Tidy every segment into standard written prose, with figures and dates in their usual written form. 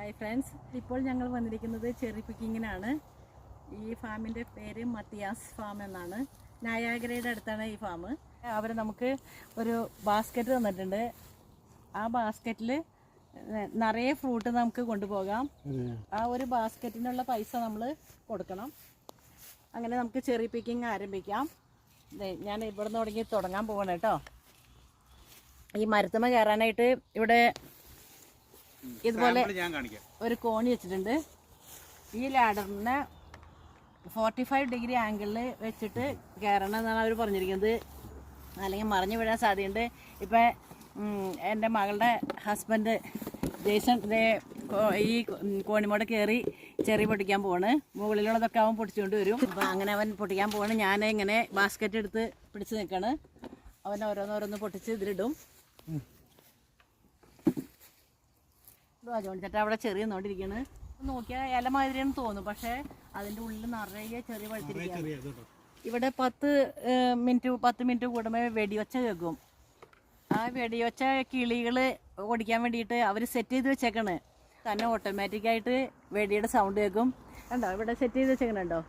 Hi friends, ഇപ്പോൾ ഞങ്ങൾ വന്നിരിക്കുന്നത് ചെറി പിക്കിങ്ങിനാണ്. ഈ ഫാമിൻ്റെ പേര് മത്തിയാസ് ഫാം എന്നാണ്. നയാഗ്രയുടെ അടുത്താണ് ഈ ഫാം. അവർ നമുക്ക് ഒരു ബാസ്ക്കറ്റ് തന്നിട്ടുണ്ട്. ആ ബാസ്ക്കറ്റിൽ നിറയെ ഫ്രൂട്ട് നമുക്ക് കൊണ്ടുപോകാം. ആ ഒരു ബാസ്ക്കറ്റിനുള്ള പൈസ നമ്മൾ കൊടുക്കണം. അങ്ങനെ നമുക്ക് ചെറി പിക്കിങ് ആരംഭിക്കാം. ഞാൻ ഇവിടെ നിന്ന് തുടങ്ങാൻ പോകണം കേട്ടോ. ഈ മരത്തുമ്മ കയറാനായിട്ട് ഇവിടെ ഇതുപോലെ ഒരു കോണി വെച്ചിട്ടുണ്ട്. ഈ ലാഡറിനെ 45 ഡിഗ്രി ആംഗിളിൽ വെച്ചിട്ട് കയറണം എന്നാണ് അവർ പറഞ്ഞിരിക്കുന്നത്, അല്ലെങ്കിൽ മറിഞ്ഞു വീഴാൻ സാധ്യതയുണ്ട്. ഇപ്പം എൻ്റെ മകളുടെ ഹസ്ബൻഡ് ജേസൺ ഈ കോണിമോടെ കയറി ചെറി പൊട്ടിക്കാൻ പോവാണ്. മുകളിലുള്ളതൊക്കെ അവൻ പൊട്ടിച്ചുകൊണ്ട് വരും. അപ്പം അങ്ങനെ അവൻ പൊട്ടിക്കാൻ പോവാണ്. ഞാൻ ഇങ്ങനെ ബാസ്ക്കറ്റ് എടുത്ത് പിടിച്ച് നിൽക്കുകയാണ്. അവൻ ഓരോന്നോരോന്ന് പൊട്ടിച്ച് ഇതിലിടും. ജോണിച്ചേട്ടാ അവിടെ ചെറിയ നോണ്ടിരിക്കുകയാണ്. നോക്കിയാൽ ഇല മാതിരിയെന്ന് തോന്നും, പക്ഷേ അതിൻ്റെ ഉള്ളിൽ നിറയെ ചെറിയ പഴുത്തിരിക്കുകയാണ്. ഇവിടെ 10 മിനിറ്റ് കൂടുമ്പോൾ വെടിയൊച്ച കേൾക്കും. ആ വെടിയൊച്ച കിളികൾ ഓടിക്കാൻ വേണ്ടിയിട്ട് അവർ സെറ്റ് ചെയ്ത് വെച്ചേക്കാണ്. തന്നെ ഓട്ടോമാറ്റിക്കായിട്ട് വെടിയുടെ സൗണ്ട് കേൾക്കും. കണ്ടോ, ഇവിടെ സെറ്റ് ചെയ്ത് വെച്ചേക്കണുണ്ടോ?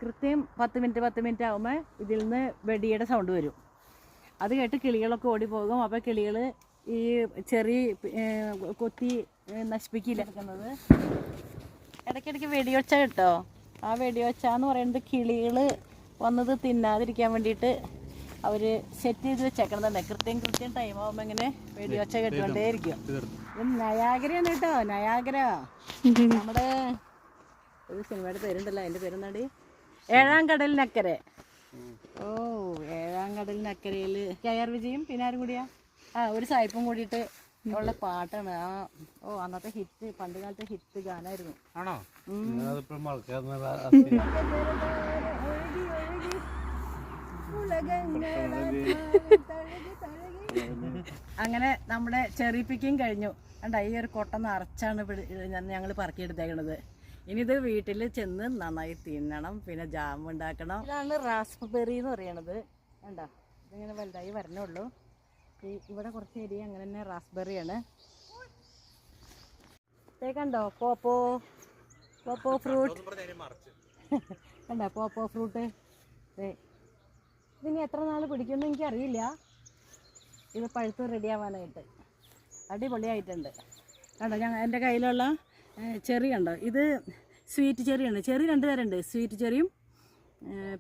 കൃത്യം 10 മിനിറ്റ് ആകുമ്പോൾ ഇതിൽ നിന്ന് വെടിയുടെ സൗണ്ട് വരും. അത് കേട്ട് കിളികളൊക്കെ ഓടിപ്പോകും. അപ്പോൾ കിളികൾ ഈ ചെറി കൊത്തി നശിപ്പിക്കില്ല. എടുക്കുന്നത് ഇടയ്ക്കിടയ്ക്ക് വെടിയൊച്ച കേട്ടോ. ആ വെടിയൊച്ച എന്ന് പറയുന്നത് കിളികൾ വന്നത് തിന്നാതിരിക്കാൻ വേണ്ടിയിട്ട് അവർ സെറ്റ് ചെയ്ത് വെച്ചേക്കണം തന്നെ. കൃത്യം ടൈം ആകുമ്പോൾ ഇങ്ങനെ വെടിയൊച്ച കേട്ടുകൊണ്ടേ ഇരിക്കും. ഇത് നയാഗ്രയാണ് കേട്ടോ, നയാഗ്ര. നമ്മുടെ ഒരു സിനിമയുടെ പേരുണ്ടല്ലോ, അതിൻ്റെ പേരെന്നാടി? 7-ാം കടലിനക്കരെ. ഓ, 7-ാം കടലിനക്കരയിൽ KR വിജയും പിന്നെ ആരും കൂടിയാ? ഒരു സായിപ്പും കൂടിയിട്ട് ഉള്ള പാട്ടാണ്. അന്നത്തെ ഹിറ്റ്, പണ്ട് കാലത്തെ ഹിറ്റ് ഗാനായിരുന്നു. ആണോ? അങ്ങനെ നമ്മുടെ ചെറി പിക്കിങ് കഴിഞ്ഞു. കണ്ട, ഈ ഒരു കൊട്ട നിറച്ചാണ് ഞങ്ങൾ പറക്കിയെടുത്തേക്കണത്. ഇനി ഇത് വീട്ടിൽ ചെന്ന് നന്നായി തിന്നണം, പിന്നെ ജാം ഉണ്ടാക്കണം. ഇതാണ് റാസ്ബെറി എന്ന് പറയണത്. കണ്ടോ, ഇതിങ്ങനെ വലുതായി വരണുള്ളൂ. ഇവിടെ കുറച്ച് ഏരിയ അങ്ങനെ തന്നെ റാസ്ബെറിയാണ്. കണ്ടോ, പോപ്പോ ഫ്രൂട്ട്. കണ്ടോ, പോപ്പോ ഫ്രൂട്ട്. ഇതിന് എത്ര നാൾ പിടിക്കുമെന്ന് എനിക്കറിയില്ല. ഇത് പഴുത്ത് റെഡിയാവാനായിട്ട് അടിപൊളിയായിട്ടുണ്ട്. കണ്ടോ, എൻ്റെ കയ്യിലുള്ള ചെറി കണ്ടോ, ഇത് സ്വീറ്റ് ചെറിയാണ്. ചെറി 2 തരമുണ്ട്, സ്വീറ്റ് ചെറിയും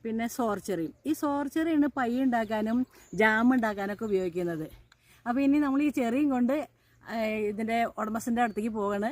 പിന്നെ സോർ ചെറിയും. ഈ സോർ ചെറിയാണ് പൈ ഉണ്ടാക്കാനും ജാം ഉണ്ടാക്കാനൊക്കെ ഉപയോഗിക്കുന്നത്. അപ്പോൾ ഇനി നമ്മൾ ഈ ചെറിയും കൊണ്ട് ഇതിൻ്റെ ഉടമസ്ഥൻ്റെ അടുത്തേക്ക് പോവാണ്.